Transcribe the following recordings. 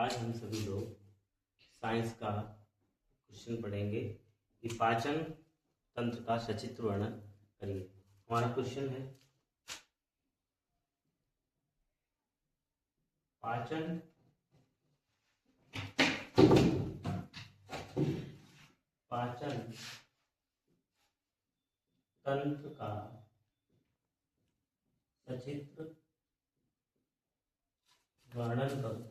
आज हम सभी लोग साइंस का क्वेश्चन पढ़ेंगे कि पाचन तंत्र का सचित्र वर्णन करिए। हमारा क्वेश्चन है पाचन पाचन तंत्र का सचित्र वर्णन करो।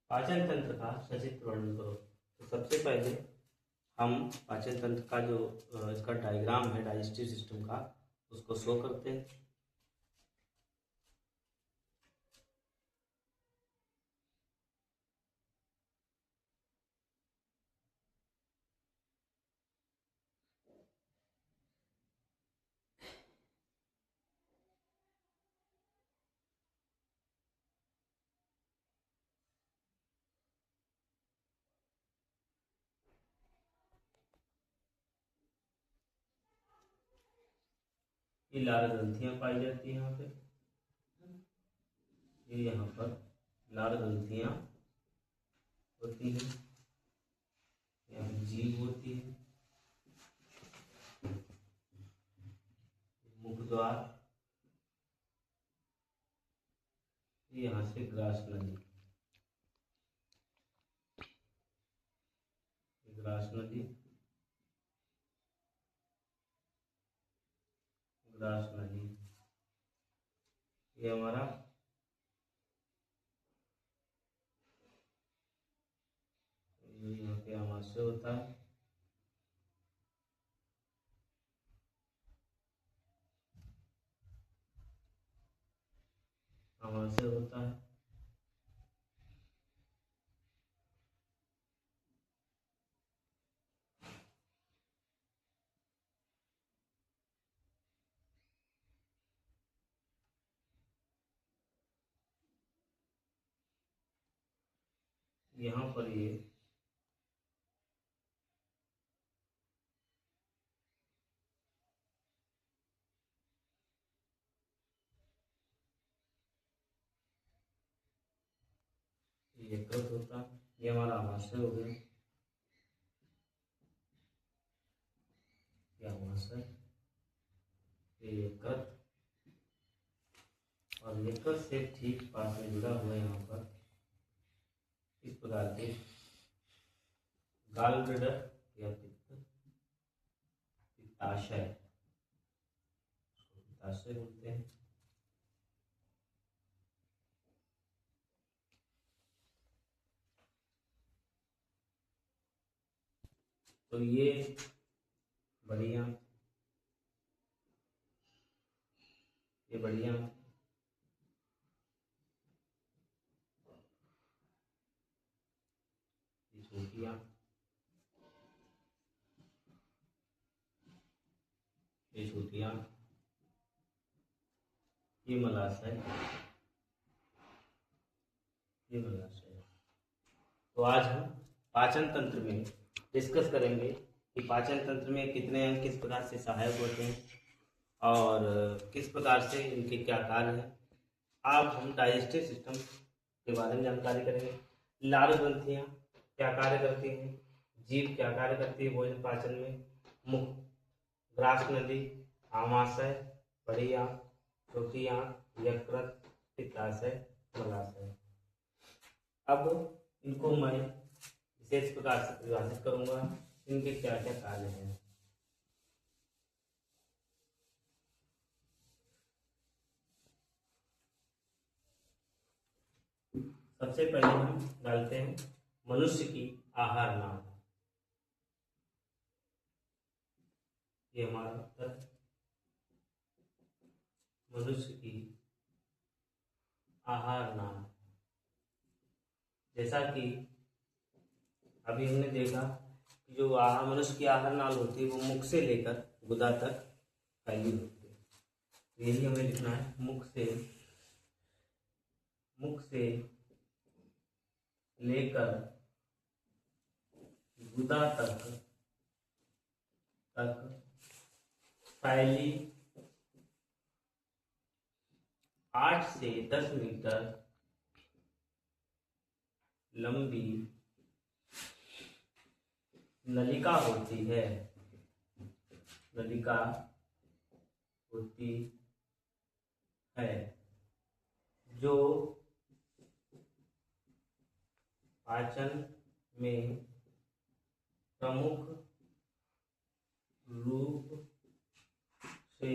पाचन तंत्र का सचित्र वर्णन करो। तो सबसे पहले हम पाचन तंत्र का जो इसका डायग्राम है डाइजेस्टिव सिस्टम का, उसको शो करते हैं। ये लाल ग्रंथियां पाई जाती है यहाँ पे। ये यहाँ पर लाल ग्रंथियां होती हैं, यहाँ पे जीभ होती है, मुख द्वार, यहाँ से ग्रास नदी। ग्रास नदी ये हमारा यहाँ पे आमाशय होता है। आमाशय होता है। यहाँ पर ये यकृत होता है। ये हमारा आमाशय हो गया। ये आमाशय, ये यकृत, और यकृत से ठीक पास में जुड़ा हुआ है यहाँ पर इस प्रकार के गाल ब्लैडर या पित्ताशय बोलते हैं। तो ये बढ़िया, ये बढ़िया, ये छोटियाँ, ये छोटियाँ, ये मलाशय, ये मलाशय। तो आज हम पाचन तंत्र में डिस्कस करेंगे कि पाचन तंत्र में कितने अंग किस प्रकार से सहायक होते हैं और किस प्रकार से इनके क्या कार्य हैं। आज हम डाइजेस्टिव सिस्टम के बारे में जानकारी करेंगे। लाल ग्रंथियाँ क्या कार्य करती हैं, जीभ क्या कार्य करती है भोजन पाचन में, मुख, ग्रास नदी, आमाशय, बड़ी आंत, छोटी आंत, यकृत, पित्ताशय, मलाशय। अब इनको मैं विशेष प्रकार से परिभाषित करूंगा, इनके क्या क्या कार्य हैं। सबसे पहले हम डालते हैं मनुष्य की आहार नाल। ये हमारा उत्तर है, मनुष्य की आहार नाल। जैसा कि अभी हमने देखा कि जो मनुष्य की आहार नाल होती है वो मुख से लेकर गुदा तक फैली होती है। यही हमें लिखना है, मुख से लेकर गुदा तक फैली 8 से 10 मीटर लंबी नलिका होती है, नलिका होती है जो पाचन में प्रमुख रूप से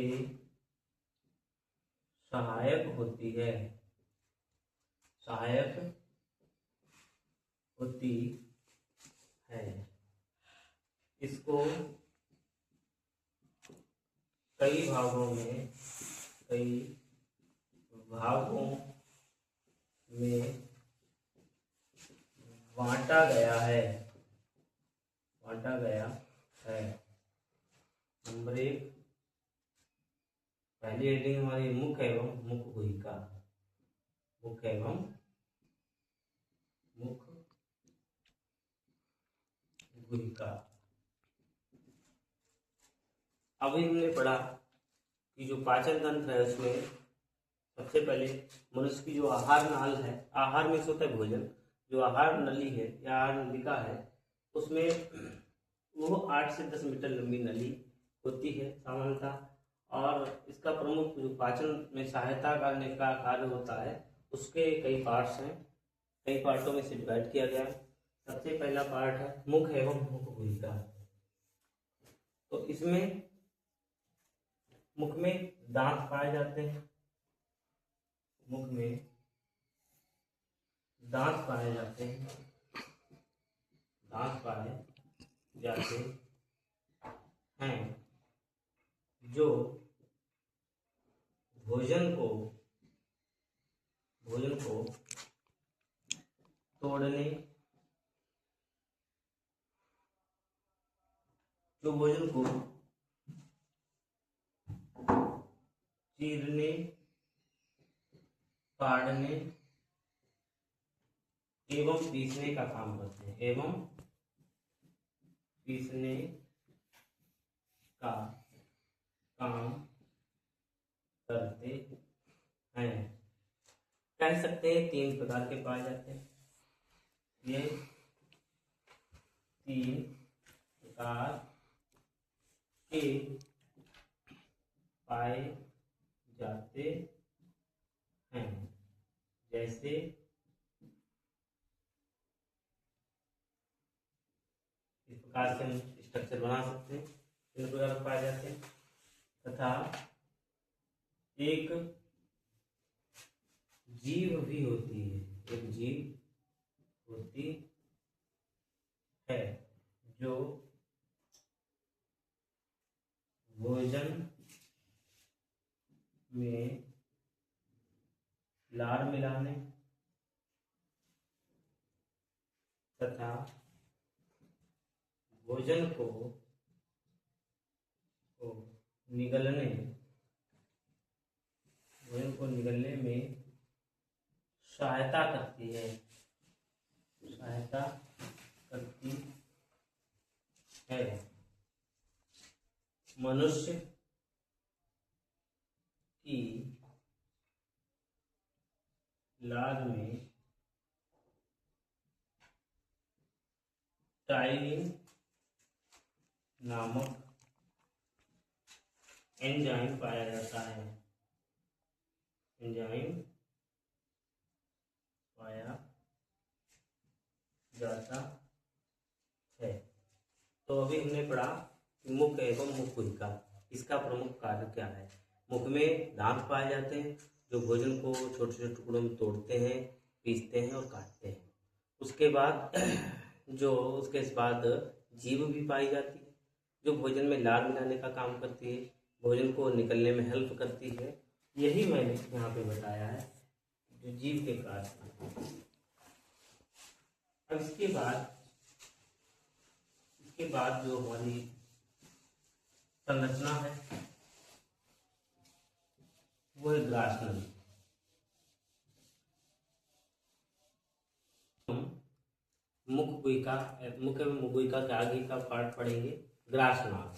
सहायक होती है, सहायक होती है। इसको कई भागों में बांटा गया है, नंबर 1 पहली हेडिंग हमारी मुख एवं मुख गुहिका, मुख एवं मुख गुहिका। अभी हमने पढ़ा कि जो पाचन तंत्र है उसमें सबसे पहले मनुष्य की जो आहार नाल है, आहार में से होता है भोजन, जो आहार नली है या आहार नलिका है उसमें वो 8 से 10 मीटर लंबी नली होती है सामान्यतः, और इसका प्रमुख जो पाचन में सहायता करने का कार्य होता है उसके कई पार्ट्स हैं, कई पार्टों में से डिवाइड किया गया है। सबसे पहला पार्ट है मुख एवं मुख गुहिका। तो इसमें मुख में दांत पाए जाते हैं, मुख में दांत पाए जाते हैं, दांत पाए जाते हैं जो भोजन को तोड़ने, जो भोजन को चीरने, काटने एवं पीसने का काम करते हैं, एवं पीसने का काम करते हैं। कह सकते हैं 3 प्रकार के पाए जाते हैं, ये 3 प्रकार के पाए जाते हैं। जैसे इस प्रकार से हम स्ट्रक्चर बना सकते हैं, 3 प्रकार के पाए जाते हैं। तथा एक जीभ भी होती है, एक जीभ होती है जो भोजन में लार मिलाने तथा भोजन को निगलने में सहायता करती है, मनुष्य की लार में टाइलिन नामक एंजाइम पाया जाता है, एंजाइम पाया जाता है। तो अभी हमने पढ़ा कि मुख एवं मुख गुहिका, इसका प्रमुख कार्य क्या है। मुख में दांत पाए जाते हैं जो भोजन को छोटे छोटे टुकड़ों में तोड़ते हैं, पीसते हैं और काटते हैं। उसके बाद जीभ भी पाई जाती है जो भोजन में लार मिलाने का काम करती है, भोजन को निकलने में हेल्प करती है। यही मैंने यहाँ पे बताया है जो जीभ के कार्य। अब इसके बाद जो हमारी संरचना है वो है ग्रास नली। मुख एवं मुख गुहिका के आगे का पार्ट पढ़ेंगे ग्रास नाल।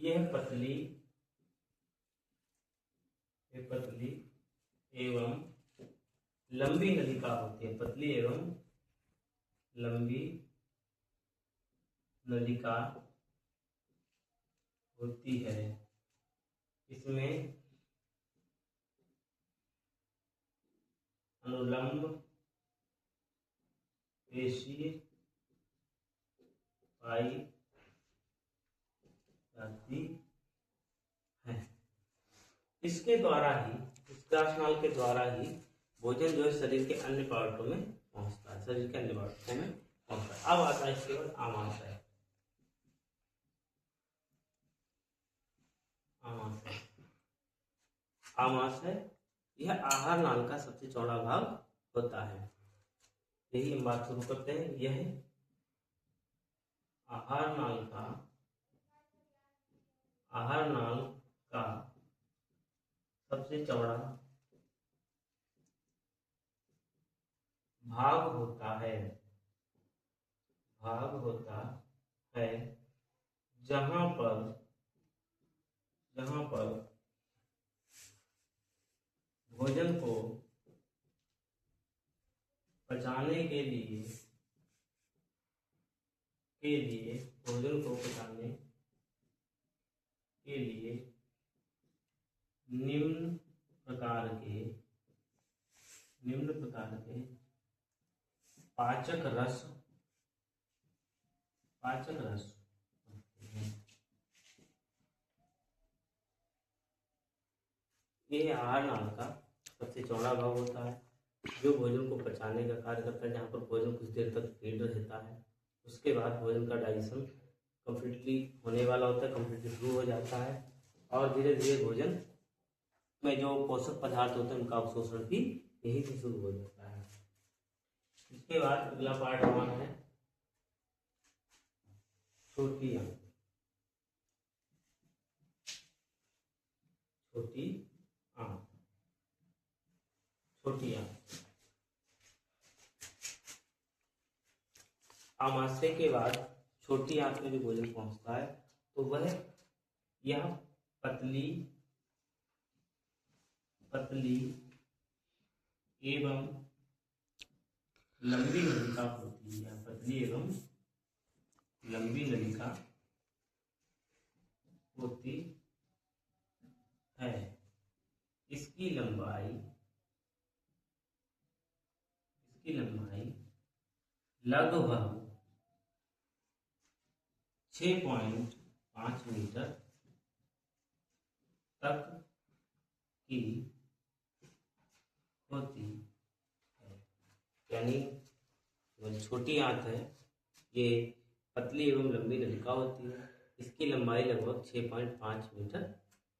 यह पतली एवं लंबी नलिका होती है। पतली एवं लंबी नलिका होती है। इसमें अनुलंब पेशी पाई जाती है। इसके द्वारा ही, इस ग्रासनाल के द्वारा ही भोजन जो है शरीर के अन्य पार्टों में पहुंचता है, शरीर के अन्य पार्टों में पहुंचता है। अब आता है इसके बाद आमाशय। आमाशय यह आहार नाल का सबसे चौड़ा भाग होता है। यही हम बात शुरू करते हैं। यह आहार नाल का सबसे चौड़ा भाग होता है जहां पर भोजन को पचाने के लिए निम्न प्रकार के पाचक रस यह आहार नाल का सबसे चौड़ा भाग होता है जो भोजन को पचाने का कार्य करता है, जहाँ पर भोजन कुछ देर तक फीड रहता है। उसके बाद भोजन का डाइजेशन कम्प्लीटली होने वाला होता है, कम्प्लीटली शुरू हो जाता है और धीरे धीरे भोजन में जो पोषक पदार्थ होते हैं उनका अवशोषण भी यही से शुरू हो जाता है। इसके बाद अगला पार्ट हमारा है छोटी आंत। आमाशय के बाद छोटी आंत में जो भोजन पहुंचता है तो वह यह पतली एवं लंबी नलिका होती है। पतली एवं लंबी नलिका होती है। इसकी लंबाई लगभग 6.5 मीटर तक की होती है। यानी जो छोटी आंत है ये पतली एवं लंबी नलिका होती है। इसकी लंबाई लगभग 6.5 मीटर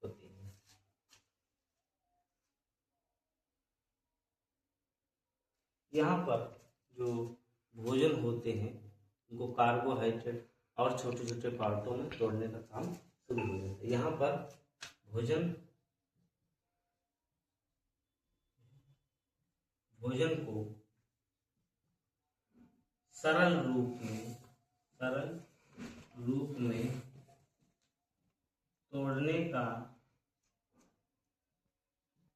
होती है। यहाँ पर जो भोजन होते हैं उनको कार्बोहाइड्रेट और छोटे छोटे पार्टों में तोड़ने का काम शुरू हो जाता है। यहाँ पर भोजन को सरल रूप में तोड़ने का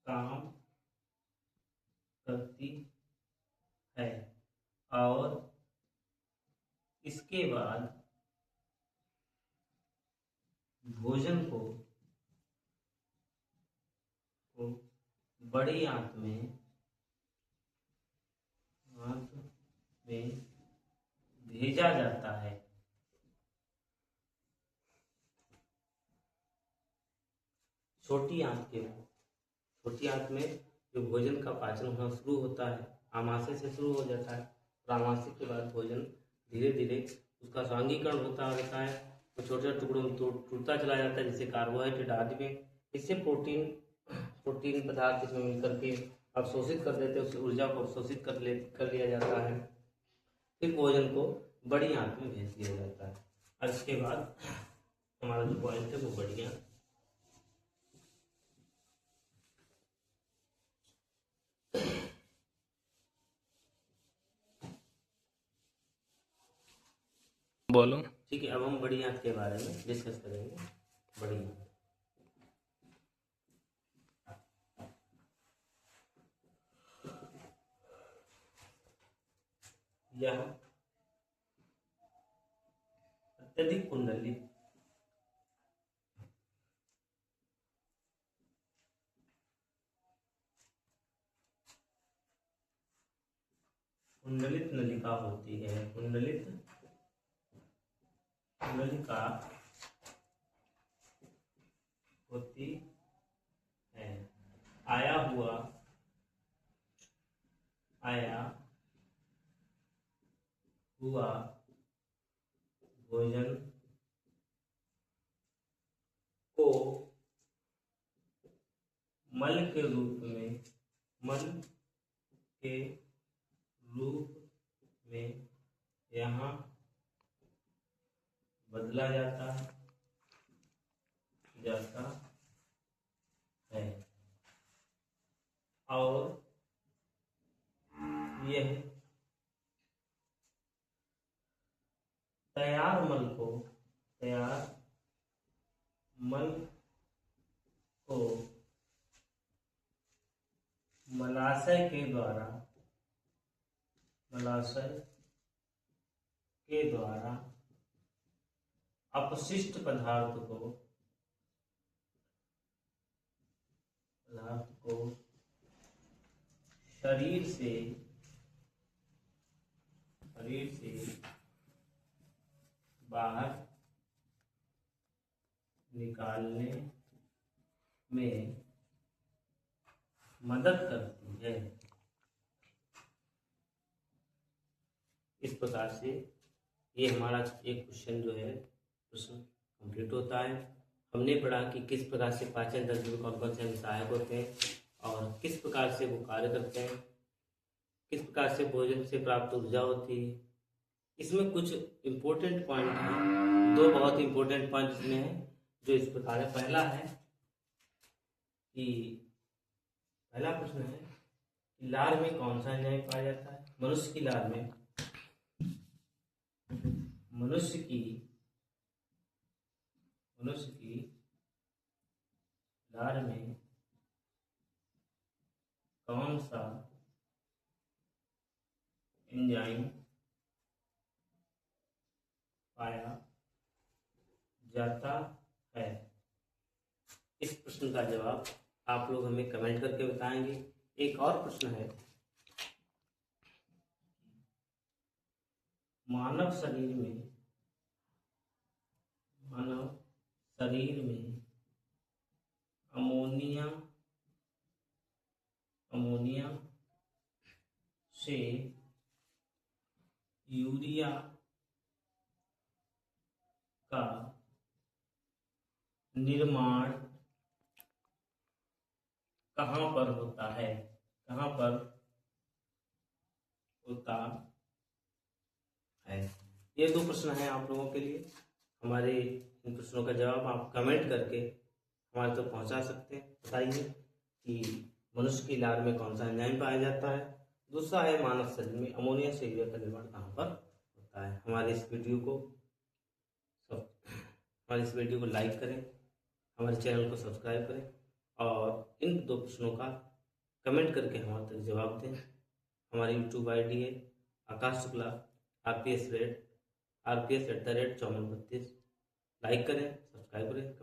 काम करती है और इसके बाद भोजन को बड़ी आंत में भेजा जाता है। छोटी आंत में जो भोजन का पाचन होना शुरू होता है आमाशय से शुरू हो जाता है और आमाशय के बाद भोजन धीरे धीरे उसका स्वांगीकरण होता रहता है तो छोटे छोटे टुकड़ों में टूटता चला जाता है, जिससे कार्बोहाइड्रेट आदि में इससे प्रोटीन पदार्थ इसमें मिलकर के अवशोषित कर देते हैं। उस ऊर्जा को अवशोषित कर लिया जाता है। फिर भोजन को बड़ी आंत में भेज दिया जाता है और इसके बाद हमारा जो पॉइंट है वो बड़ी आंत। बोलो। ठीक है, अब हम बड़ी आंत के बारे में डिस्कस करेंगे। बढ़िया। यह अत्यधिक कुंडलित नलिका होती है। कुंडलित नलिका होती है। आया हुआ भोजन को मल के रूप में यहाँ बदला जाता है और यह तैयार मल को मलाशय के द्वारा अपशिष्ट पदार्थ को शरीर से बाहर निकालने में मदद करती है। इस प्रकार से ये हमारा एक क्वेश्चन जो है प्रश्न कंप्लीट होता है। हमने पढ़ा कि किस प्रकार से पाचन तंत्र में कौन कौन से सहायक होते हैं और किस प्रकार से वो कार्य करते हैं, किस प्रकार से भोजन से प्राप्त ऊर्जा होती है। इसमें कुछ इम्पोर्टेंट पॉइंट हैं, दो बहुत इम्पोर्टेंट पॉइंट इसमें हैं जो इस प्रकार है। पहला है कि पहला प्रश्न है कि लार में कौन सा एंजाइम पाया जाता है। मनुष्य की लार में मनुष्य की लार में कौन सा एंजाइम पाया जाता है। इस प्रश्न का जवाब आप लोग हमें कमेंट करके बताएंगे। एक और प्रश्न है, मानव शरीर में अमोनिया से यूरिया का निर्माण कहाँ पर होता है। ये दो प्रश्न हैं आप लोगों के लिए। हमारे इन प्रश्नों का जवाब आप कमेंट करके हमारे तक पहुंचा सकते हैं। बताइए कि मनुष्य की लार में कौन सा एंजाइम पाया जाता है। दूसरा है, मानव शरीर में अमोनिया से यूरिया का निर्माण कहाँ पर होता है। हमारे इस वीडियो को लाइक करें, हमारे चैनल को सब्सक्राइब करें और इन दो प्रश्नों का कमेंट करके हमारे तक जवाब दें। हमारी यूट्यूब आईडी है आकाश शुक्ला RPS@5432। लाइक करें, सब्सक्राइब करें।